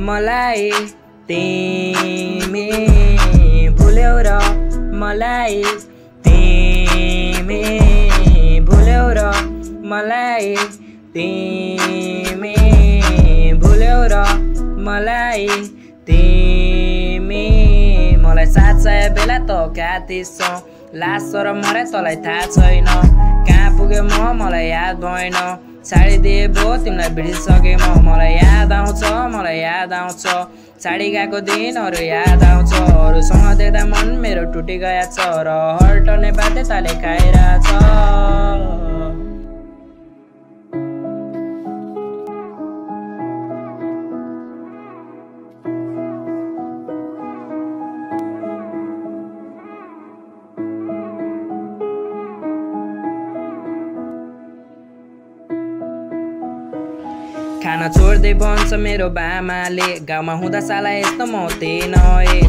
मलाई तिमी भुल्यौ र मलाई तिमी भुल्यौ र मलाई तिमी भुल्यौ र मलाई तिमी मलाई साथ चाहियो बेला त कातिसौ लास र मरे तँलाई थाहा छैन कहाँ पुगे मलाई याद भएन छाडिदिए भो तिमीलाई बिर्सिसके मलाई याद आउँछ छाडी गएको दिनहरू याद आउँछ अरूसँग देख्दा मन मेरो टुटी गया छ र हर्टने बाध्यताले खाइरहेछ खाना छोड्दै भन्छ मेरो बामाले गाउँमा हुँदा साला यस्तो म थिएन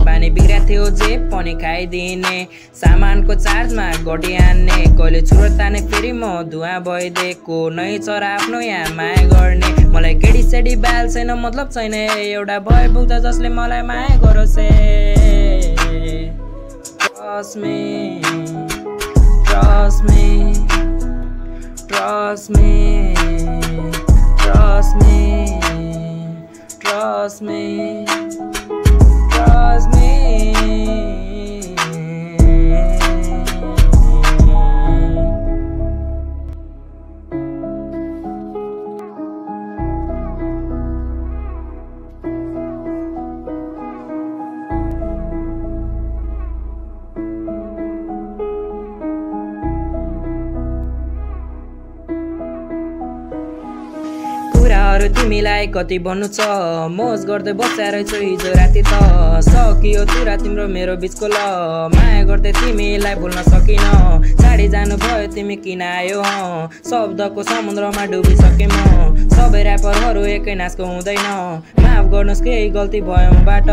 बानी बिग्रिया थियो जे पनि खाइदिने सामानको चार्जमा गटी हान्ने कहिले छुरो ताने फेरि म धुवा भइदिएको नै चरा आफ्नो यहाँ माया गर्ने मलाई केडी सेडी बाल छैन मतलब छैन एउटा भए पुग्छ जसले मलाई माया गरोस् Trust me, trust me, trust me, trust me, trust me, trust me. कुराहरू तिमीलाई कति भन्नु छ मोज गर्दै बस्या रहेछौ हिजो राति त सकियो तुरा तिम्रो मेरो बिचको ल माया गर्दै तिमीलाई भुल्न सकिन छाडी जानु भयो तिमी किन आयो शब्दको समुद्रमा डुबिसके म सबै ऱ्यापरहरू एकै नाचको हुँदैन माफ गर्नुहोस् केही गल्ती भयो मबाट